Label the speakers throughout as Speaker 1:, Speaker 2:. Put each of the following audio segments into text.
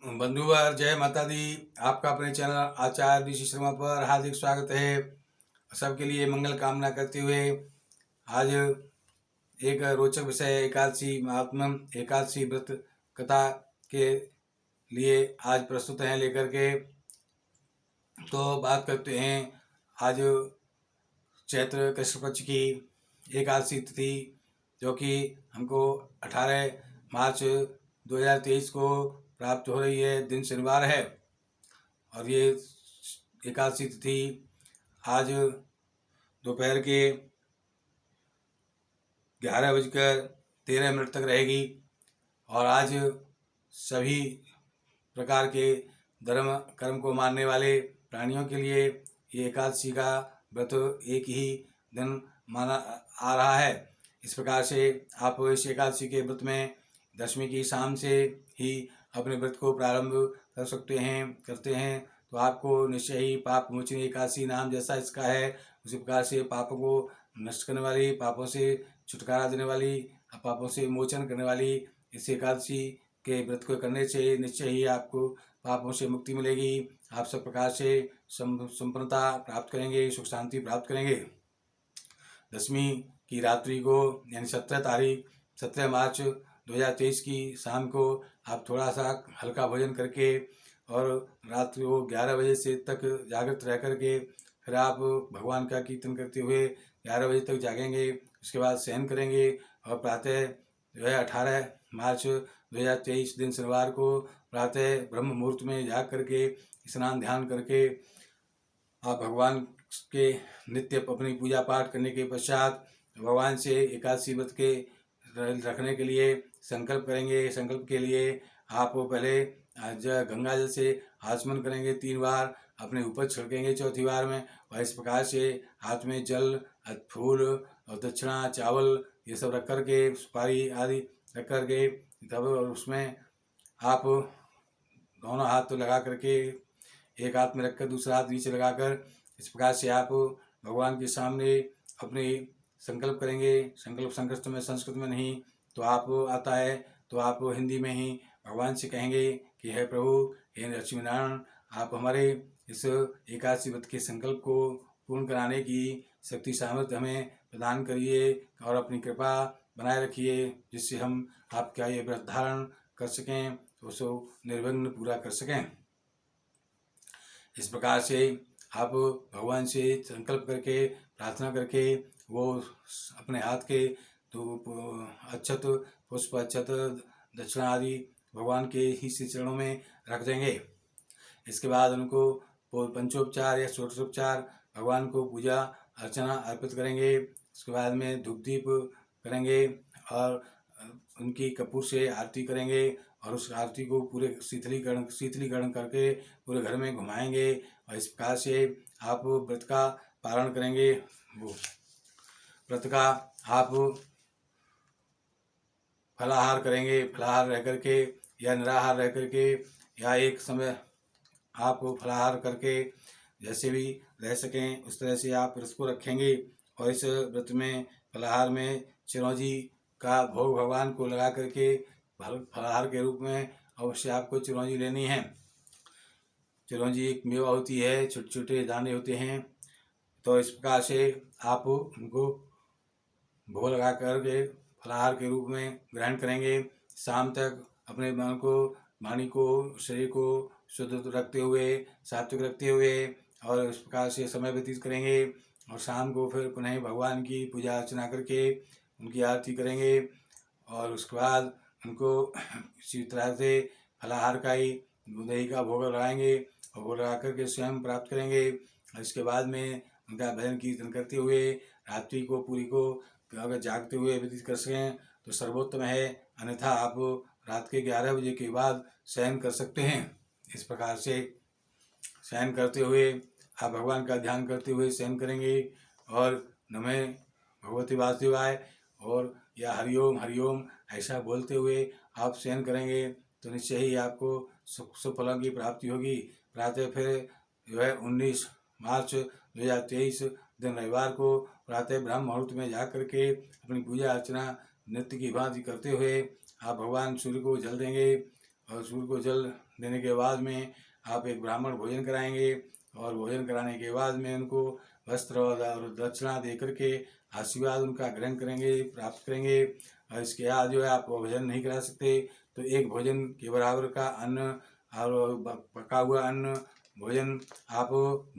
Speaker 1: बंधुवर जय माता दी। आपका अपने चैनल आचार्य ऋषि शर्मा पर हार्दिक स्वागत है। सबके लिए मंगल कामना करते हुए आज एक रोचक विषय एकादशी महात्म्य एकादशी व्रत कथा के लिए आज प्रस्तुत हैं लेकर के। तो बात करते हैं आज चैत्र कृष्ण पक्ष की एकादशी तिथि, जो कि हमको 18 मार्च 2023 को प्राप्त हो रही है। दिन शनिवार है और ये एकादशी तिथि आज दोपहर के 11:13 तक रहेगी। और आज सभी प्रकार के धर्म कर्म को मानने वाले प्राणियों के लिए ये एकादशी का व्रत एक ही दिन माना आ रहा है। इस प्रकार से आप इस एकादशी के व्रत में दशमी की शाम से ही अपने व्रत को प्रारंभ कर सकते हैं करते हैं। तो आपको निश्चय ही पाप मोचनी एकादशी नाम जैसा इसका है, उसी प्रकार से पापों को नष्ट करने वाली, पापों से छुटकारा देने वाली, पापों से मोचन करने वाली इस एकादशी के व्रत को करने से निश्चय ही आपको पापों से मुक्ति मिलेगी। आप सब प्रकार से संपन्नता प्राप्त करेंगे, सुख शांति प्राप्त करेंगे। दशमी की रात्रि को यानी 17 मार्च 2023 की शाम को आप थोड़ा सा हल्का भोजन करके और रात्रि को 11 बजे से तक जागृत रह करके फिर आप भगवान का कीर्तन करते हुए 11 बजे तक जागेंगे। उसके बाद शयन करेंगे और प्रातः जो है 18 मार्च 2023 दिन शनिवार को प्रातः ब्रह्म मुहूर्त में जाग करके स्नान ध्यान करके आप भगवान के नित्य अपनी पूजा पाठ करने के पश्चात भगवान से एकादशी व्रत के रखने के लिए संकल्प करेंगे। संकल्प के लिए आप पहले गंगा जल से आचमन करेंगे 3 बार, अपने ऊपर छिड़केंगे चौथी बार में, और इस प्रकार से हाथ में जल, फूल और दक्षिणा, चावल ये सब रख करके, सुपारी आदि रख करके तब उसमें आप दोनों हाथ लगा करके एक हाथ में रखकर दूसरा हाथ नीचे लगाकर इस प्रकार से आप भगवान के सामने अपने संकल्प करेंगे। संकल्प संस्कृत में नहीं तो आप आता है तो आप हिंदी में ही भगवान से कहेंगे कि हे प्रभु, हे लक्ष्मीनारायण, आप हमारे इस एकादशी व्रत के संकल्प को पूर्ण कराने की शक्ति सामर्थ्य हमें प्रदान करिए और अपनी कृपा बनाए रखिए, जिससे हम आपका ये व्रत धारण कर सकें, उसको निर्विघ्न पूरा कर सकें। इस प्रकार से आप भगवान से संकल्प करके प्रार्थना करके वो अपने हाथ के तो अक्षत, पुष्प, अक्षत, दक्षिणा आदि भगवान के ही श्री चरणों में रख देंगे। इसके बाद उनको पंचोपचार या षोडशोपचार भगवान को पूजा अर्चना अर्पित करेंगे। उसके बाद में धूप दीप करेंगे और उनकी कपूर से आरती करेंगे और उस आरती को पूरे शीतलीकरण करके पूरे घर में घुमाएंगे। और इस प्रकार से आप व्रत का पारण करेंगे। वो व्रत का आप फलाहार करेंगे, फलाहार रह करके या निराहार रह करके या एक समय आप फलाहार करके जैसे भी रह सकें उस तरह से आप व्रत को रखेंगे। और इस व्रत में फलाहार में चिरौंजी का भोग भगवान को लगा करके फलाहार के रूप में अवश्य आपको चिरौंजी लेनी है। चिरौंजी एक मेवा होती है, छोटे छोटे दाने होते हैं। तो इस प्रकार से आप उनको भोग लगा करके फलाहार के रूप में ग्रहण करेंगे। शाम तक अपने मन को, वाणी को, शरीर को शुद्ध रखते हुए, सात्विक रखते हुए और इस प्रकार से समय व्यतीत करेंगे। और शाम को फिर पुनः भगवान की पूजा अर्चना करके उनकी आरती करेंगे और उसके बाद उनको इसी तरह से फलाहार का ही दही का भोग लगाएंगे और भोग लगा करके स्वयं प्राप्त करेंगे। और इसके बाद में उनका भजन कीर्तन करते हुए रात्रि को पूरी को अगर जागते हुए व्यतीत कर सकें तो सर्वोत्तम है, अन्यथा आप रात के 11 बजे के बाद शयन कर सकते हैं। इस प्रकार से शयन करते हुए आप भगवान का ध्यान करते हुए शयन करेंगे और नमः भगवती वासुदेवाय और या हरिओम हरिओम ऐसा बोलते हुए आप शयन करेंगे तो निश्चय ही आपको सुख फलों की प्राप्ति होगी। प्रातः फिर जो है 19 मार्च 2023 दिन रविवार को प्रातः ब्रह्म मुहूर्त में जा करके अपनी पूजा अर्चना नित्य की भांति करते हुए आप भगवान सूर्य को जल देंगे और सूर्य को जल देने के बाद में आप एक ब्राह्मण भोजन कराएंगे और भोजन कराने के बाद में उनको वस्त्र और दक्षिणा दे करके आशीर्वाद उनका ग्रहण करेंगे, प्राप्त करेंगे। और इसके बाद जो है आप भोजन नहीं करा सकते तो एक भोजन के बराबर का अन्न और पका हुआ अन्न भोजन आप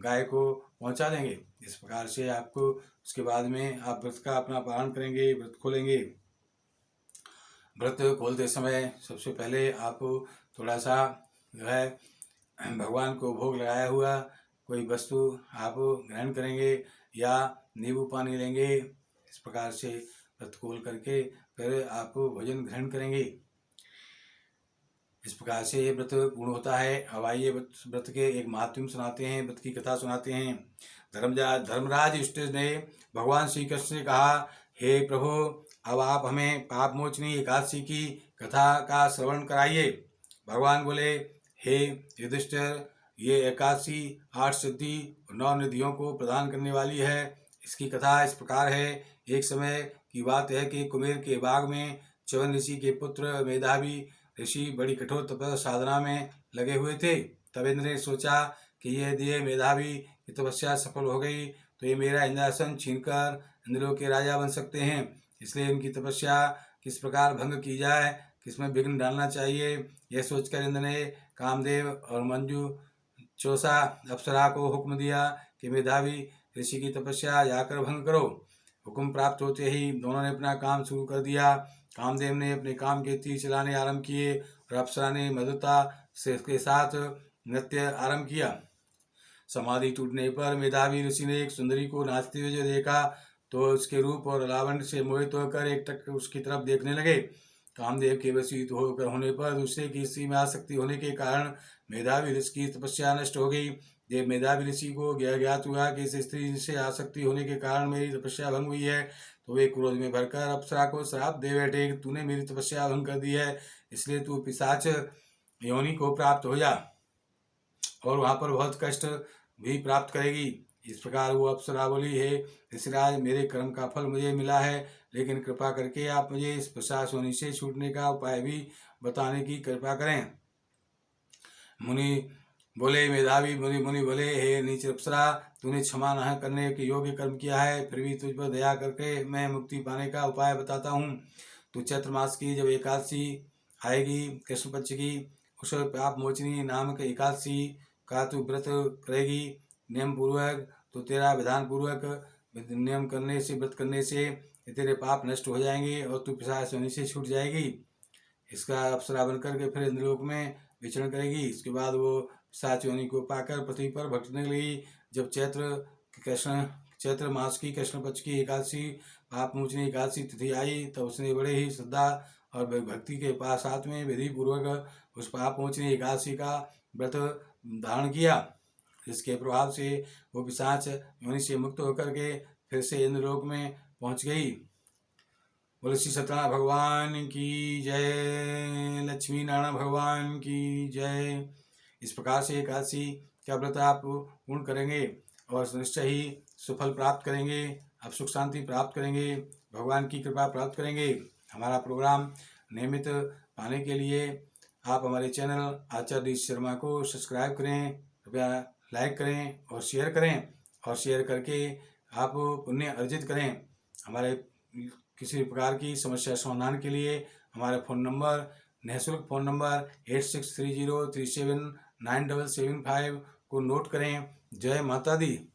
Speaker 1: गाय को पहुंचा देंगे। इस प्रकार से आपको उसके बाद में आप व्रत का अपना पालन करेंगे, व्रत खोलेंगे। व्रत खोलते समय सबसे पहले आप थोड़ा सा जो है भगवान को भोग लगाया हुआ कोई वस्तु आप ग्रहण करेंगे या नींबू पानी लेंगे। इस प्रकार से व्रत खोल करके फिर आप भोजन ग्रहण करेंगे। इस प्रकार से ये व्रत पूर्ण होता है। अब आइए व्रत के एक महात्म्य सुनाते हैं, व्रत की कथा सुनाते हैं। धर्मराज युधिष्ठिर ने भगवान श्री कृष्ण से कहा, हे प्रभु, अब आप हमें पाप मोचनी एकादशी की कथा का श्रवण कराइए। भगवान बोले, हे युधिष्ठिर, ये एकादशी 8 सिद्धि और 9 निधियों को प्रदान करने वाली है। इसकी कथा इस प्रकार है। एक समय की बात है कि कुबेर के बाग में च्यवन ऋषि के पुत्र मेधावी ऋषि बड़ी कठोर तपस्या साधना में लगे हुए थे। तब इंद्र ने सोचा कि ये मेधावी की तपस्या सफल हो गई तो ये मेरा इंद्रासन छीनकर इंद्रियों के राजा बन सकते हैं। इसलिए इनकी तपस्या किस प्रकार भंग की जाए, किसमें विघ्न डालना चाहिए, यह सोचकर इंद्र ने कामदेव और मंजू चोसा अप्सरा को हुक्म दिया कि मेधावी ऋषि की तपस्या जाकर भंग करो। हुक्म प्राप्त होते ही दोनों ने अपना काम शुरू कर दिया। कामदेव ने अपने काम के तीर चलाने आरंभ किए और अप्सरा ने मधुरता के साथ नृत्य आरंभ किया। समाधि टूटने पर मेधावी ऋषि ने एक सुंदरी को नाचते हुए जो देखा तो उसके रूप और लावण्य से मोहित होकर एक टक उसकी तरफ देखने लगे। कामदेव के वशीभूत होकर होने पर दूसरे की स्त्री में आसक्ति होने के कारण मेधावी ऋषि की तपस्या नष्ट हो गई। जब मेधावी ऋषि को ज्ञात हुआ कि इस स्त्री से आसक्ति होने के कारण मेरी तपस्या भंग हुई है तो वे क्रोध में भरकर अप्सरा को श्राप दे बैठे, तूने मेरी तपस्या भंग कर दी है, इसलिए तू पिशाच योनि को प्राप्त हो जा और वहाँ पर बहुत कष्ट भी प्राप्त करेगी। इस प्रकार वो अप्सरा बोली, हे ऋषिराज, मेरे कर्म का फल मुझे मिला है, लेकिन कृपा करके आप मुझे इस पिशाच योनि से छूटने का उपाय भी बताने की कृपा करें। मुनि बोले, मेधावी मुनि बोले, हे नीच अप्सरा, तूने क्षमा न करने के योग्य कर्म किया है, फिर भी तुझ पर दया करके मैं मुक्ति पाने का उपाय बताता हूँ। तू चैत्र मास की जब एकादशी आएगी कृष्ण पक्ष की, उस पाप मोचनी नामक एकादशी का तू व्रत करेगी नियम पूर्वक, तो तेरा विधान पूर्वक नियम करने से, व्रत करने से तेरे पाप नष्ट हो जाएंगे और तू पिशाच योनि से छूट जाएगी। इसका अप्सरा बन करके फिर इंद्रलोक में विचरण करेगी। इसके बाद वो पिशाच योनि को पाकर पृथ्वी पर भटकने लगी। जब चैत्र मास की कृष्ण पक्ष की एकादशी पाप मोचनी एकादशी तिथि आई तब उसने बड़े ही श्रद्धा और भक्ति के साथ में विधि पूर्वक उस पाप मोचनी एकादशी का व्रत धारण किया। इसके प्रभाव से वो पिशाच योनि से मुक्त होकर के फिर से इंद्रलोक में पहुंच गई। बोले श्री सत्यनारायण भगवान की जय, लक्ष्मी नारायण भगवान की जय। इस प्रकार से एकादशी का व्रत आप पूर्ण करेंगे और निश्चय ही सुफल प्राप्त करेंगे, आप सुख शांति प्राप्त करेंगे, भगवान की कृपा प्राप्त करेंगे। हमारा प्रोग्राम नियमित पाने के लिए आप हमारे चैनल आचार्य शर्मा को सब्सक्राइब करें, कृपया लाइक करें और शेयर करें, और शेयर करके आप पुण्य अर्जित करें। हमारे किसी प्रकार की समस्या समाधान के लिए हमारे फ़ोन नंबर, निःशुल्क फ़ोन नंबर 8630379775 को नोट करें। जय माता दी।